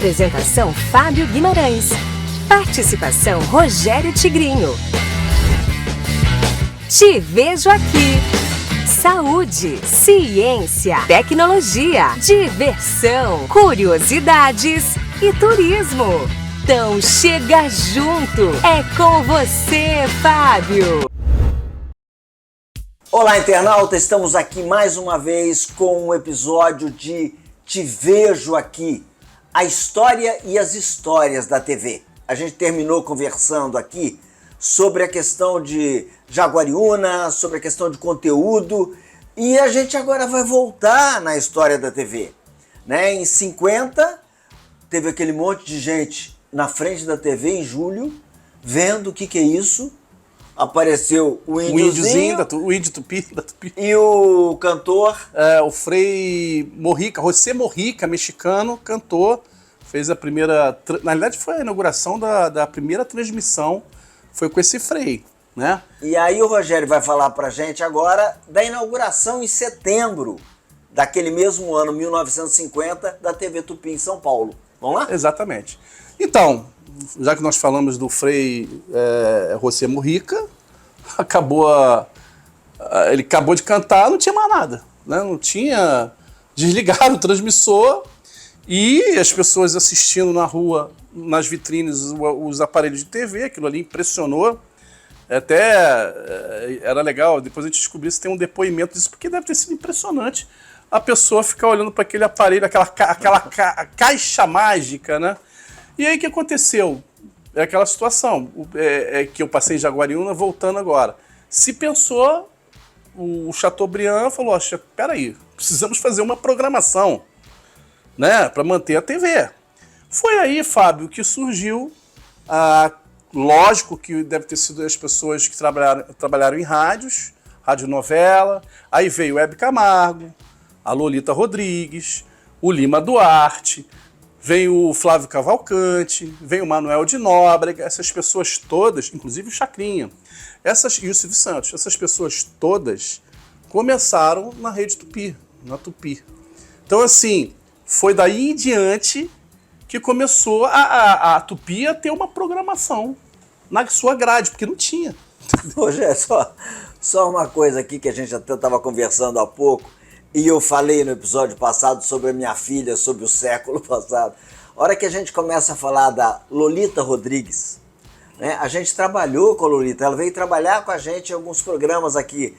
Apresentação Fábio Guimarães. Participação Rogério Tigrinho. Te vejo aqui. Saúde, ciência, tecnologia, diversão, curiosidades e turismo. Então chega junto, é com você, Fábio. Olá, internauta, estamos aqui mais uma vez com um episódio de Te Vejo Aqui, a história e as histórias da TV. A gente terminou conversando aqui sobre a questão de Jaguariúna, sobre a questão de conteúdo, e a gente agora vai voltar na história da TV. Em 50, teve aquele monte de gente na frente da TV em julho, vendo o que é isso. Apareceu o índiozinho, o índio tupi, da Tupi. E o cantor... o Frei Morrica, José Morrica, mexicano, cantor, fez a primeira... Na realidade foi a inauguração da primeira transmissão, foi com esse Frei, né? E aí o Rogério vai falar pra gente agora da inauguração em setembro daquele mesmo ano, 1950, da TV Tupi em São Paulo. Vamos lá? Exatamente. Então, já que nós falamos do Frei José Morrica, ele acabou de cantar, não tinha mais nada, né? Não tinha... Desligaram o transmissor e as pessoas assistindo na rua, nas vitrines, os aparelhos de TV, aquilo ali impressionou. Até era legal, depois a gente descobriu se tem um depoimento disso, porque deve ter sido impressionante a pessoa ficar olhando para aquele aparelho, aquela caixa mágica, né? E aí o que aconteceu? É aquela situação que eu passei em Jaguariúna, voltando agora. Se pensou, o Chateaubriand falou, peraí, precisamos fazer uma programação, né, para manter a TV. Foi aí, Fábio, que surgiu, lógico que deve ter sido as pessoas que trabalharam em rádios, radionovela, aí veio o Hebe Camargo, a Lolita Rodrigues, o Lima Duarte, vem o Flávio Cavalcante, vem o Manuel de Nóbrega, essas pessoas todas, inclusive o Chacrinha, e o Silvio Santos, essas pessoas todas começaram na Rede Tupi, na Tupi. Então, assim, foi daí em diante que começou a Tupi a ter uma programação na sua grade, porque não tinha. Rogério, só uma coisa aqui que a gente até estava conversando há pouco, e eu falei no episódio passado sobre a minha filha, sobre o século passado. A hora que a gente começa a falar da Lolita Rodrigues, né? A gente trabalhou com a Lolita, ela veio trabalhar com a gente em alguns programas aqui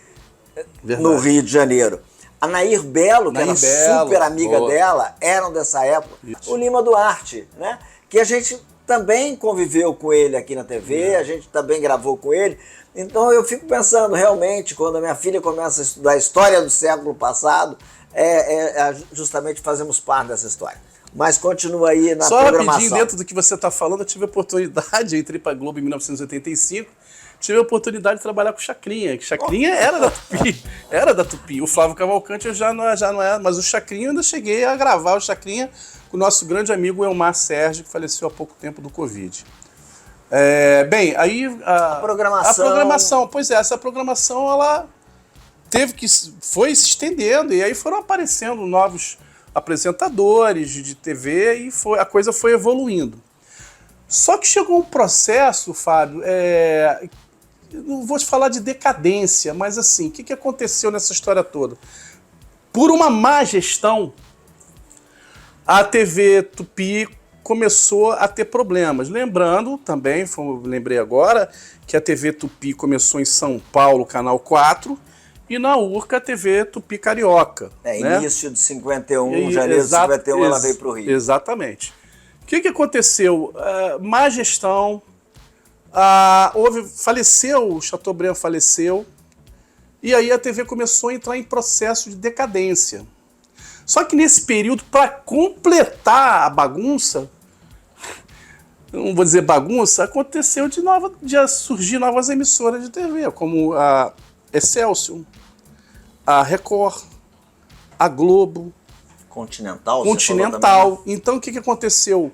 no Rio de Janeiro. A Nair Belo, que era super amiga dela, eram dessa época. Isso. O Lima Duarte, né? Que a gente também conviveu com ele aqui na TV, a gente também gravou com ele. Então eu fico pensando, realmente, quando a minha filha começa a estudar a história do século passado, justamente fazemos parte dessa história. Mas continua aí na programação. Só rapidinho, dentro do que você está falando, eu tive a oportunidade, eu entrei para a Globo em 1985, tive a oportunidade de trabalhar com o Chacrinha, que Chacrinha era da Tupi. O Flávio Cavalcante eu já não é, mas o Chacrinha eu ainda cheguei a gravar o Chacrinha com o nosso grande amigo Elmar Sérgio, que faleceu há pouco tempo do Covid. Bem, aí a programação, pois é, essa programação ela foi se estendendo e aí foram aparecendo novos apresentadores de TV e a coisa foi evoluindo. Só que chegou um processo, Fábio, não vou te falar de decadência, mas assim, o que aconteceu nessa história toda? Por uma má gestão, a TV Tupi começou a ter problemas. Lembrando também, lembrei agora, que a TV Tupi começou em São Paulo, Canal 4, e na Urca a TV Tupi Carioca. Né? Início de 51, janeiro de 51, ela veio para o Rio. Exatamente. O que aconteceu? Má gestão, faleceu, o Chateaubriand faleceu, e aí a TV começou a entrar em processo de decadência. Só que nesse período, para completar a bagunça, não vou dizer bagunça, aconteceu de surgir novas emissoras de TV, como a Excelsior, a Record, a Globo, Continental. Então o que aconteceu?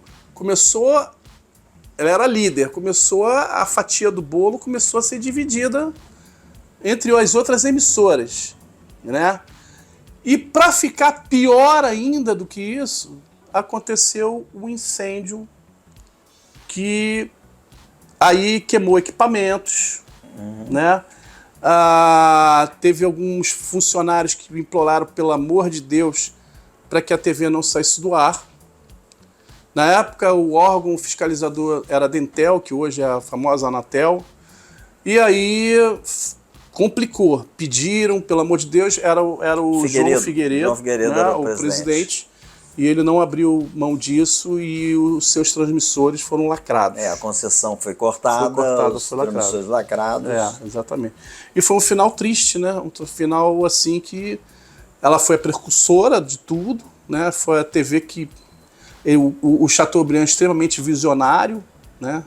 Ela era líder, a fatia do bolo começou a ser dividida entre as outras emissoras, né? E para ficar pior ainda do que isso, aconteceu um incêndio que aí queimou equipamentos, né? Teve alguns funcionários que imploraram, pelo amor de Deus, para que a TV não saísse do ar. Na época, o órgão fiscalizador era a Dentel, que hoje é a famosa Anatel. E aí complicou. Pediram, pelo amor de Deus, era o João Figueiredo, né, era o presidente. E ele não abriu mão disso e os seus transmissores foram lacrados. A concessão foi cortada, os transmissores lacrados. Exatamente. E foi um final triste, né? Um final assim que ela foi a precursora de tudo, né? Foi a TV que... O Chateaubriand é extremamente visionário, né?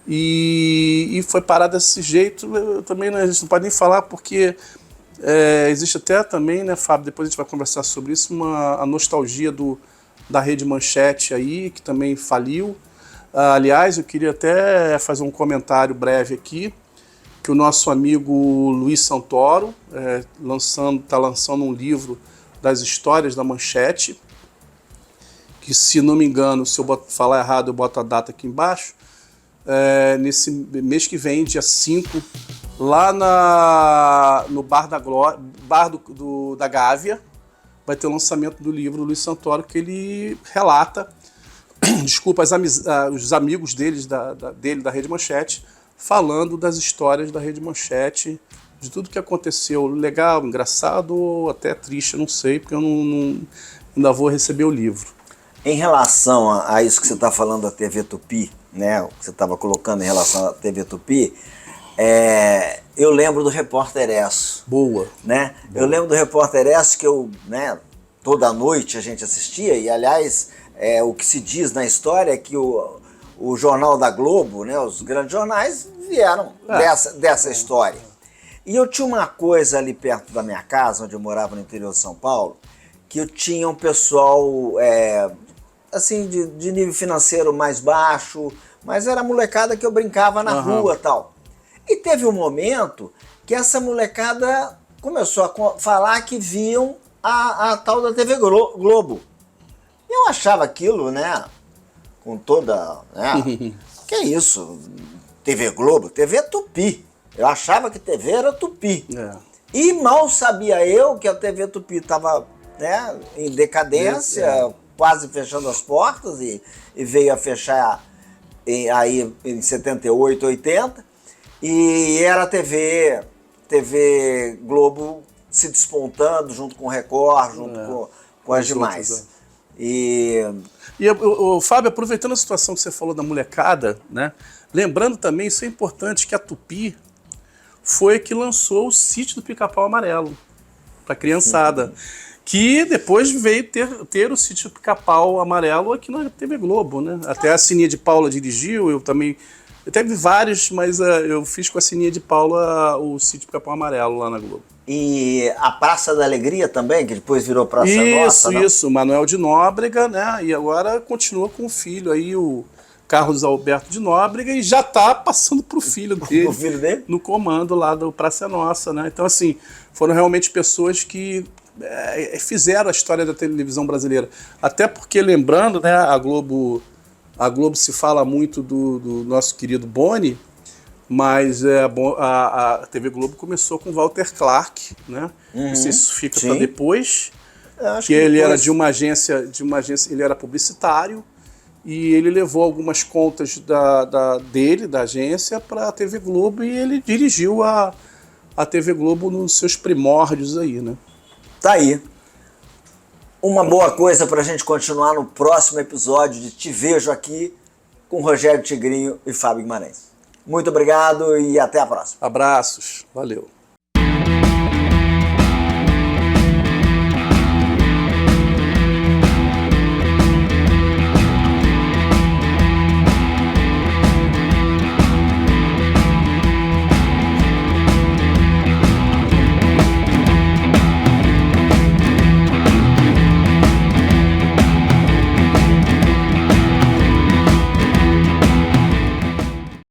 E foi parar desse jeito. Também a gente não pode nem falar porque existe até também, né, Fábio, depois a gente vai conversar sobre isso, a nostalgia da Rede Manchete aí, que também faliu. Aliás, eu queria até fazer um comentário breve aqui, que o nosso amigo Luiz Santoro está lançando um livro das histórias da Manchete, que, se não me engano, se eu falar errado, eu boto a data aqui embaixo, nesse mês que vem, dia 5, lá no Bar da Gávea, vai ter o lançamento do livro do Luiz Santoro, que ele relata, desculpa, os amigos dele da Rede Manchete, falando das histórias da Rede Manchete, de tudo que aconteceu, legal, engraçado ou até triste, não sei, porque eu ainda vou receber o livro. Em relação a isso que você está falando da TV Tupi, né, o que você estava colocando em relação à TV Tupi, eu lembro do Repórter Esso. Boa. Né? Eu lembro do Repórter Esso que toda noite a gente assistia, e aliás, o que se diz na história é que o Jornal da Globo, né, os grandes jornais vieram dessa história. E eu tinha uma coisa ali perto da minha casa, onde eu morava no interior de São Paulo, que eu tinha um pessoal assim, de nível financeiro mais baixo, mas era a molecada que eu brincava na rua e tal. E teve um momento que essa molecada começou a falar que viam a tal da TV Globo. E eu achava aquilo, né, com toda... que é isso? TV Globo? TV é Tupi. Eu achava que TV era Tupi. E mal sabia eu que a TV Tupi estava, né, em decadência, quase fechando as portas, e veio a fechar aí em 78, 80, e era a TV Globo se despontando junto com o Record, junto com as demais. E Fábio, aproveitando a situação que você falou da molecada, né, lembrando também, isso é importante, que a Tupi foi que lançou o Sítio do Pica-Pau Amarelo para criançada. Que depois veio ter o Sítio do Pica-Pau Amarelo aqui na TV Globo, né? Até a Sininha de Paula dirigiu, eu teve vários, mas eu fiz com a Sininha de Paula o Sítio do Pica-Pau Amarelo lá na Globo. E a Praça da Alegria também, que depois virou Praça Nossa, não? Isso, Manuel de Nóbrega, né? E agora continua com o filho aí, o Carlos Alberto de Nóbrega, e já está passando para o filho dele, no comando lá do Praça Nossa, né? Então, assim, foram realmente pessoas que fizeram a história da televisão brasileira. Até porque, lembrando, né, a Globo se fala muito do nosso querido Boni, mas a TV Globo começou com Walter Clark, né? Não sei se isso fica para depois, que ele era de uma agência, ele era publicitário, e ele levou algumas contas da agência, para a TV Globo, e ele dirigiu a TV Globo nos seus primórdios aí, né? Tá aí. Uma boa coisa para a gente continuar no próximo episódio de Te Vejo Aqui, com Rogério Tigrinho e Fábio Guimarães. Muito obrigado e até a próxima. Abraços. Valeu.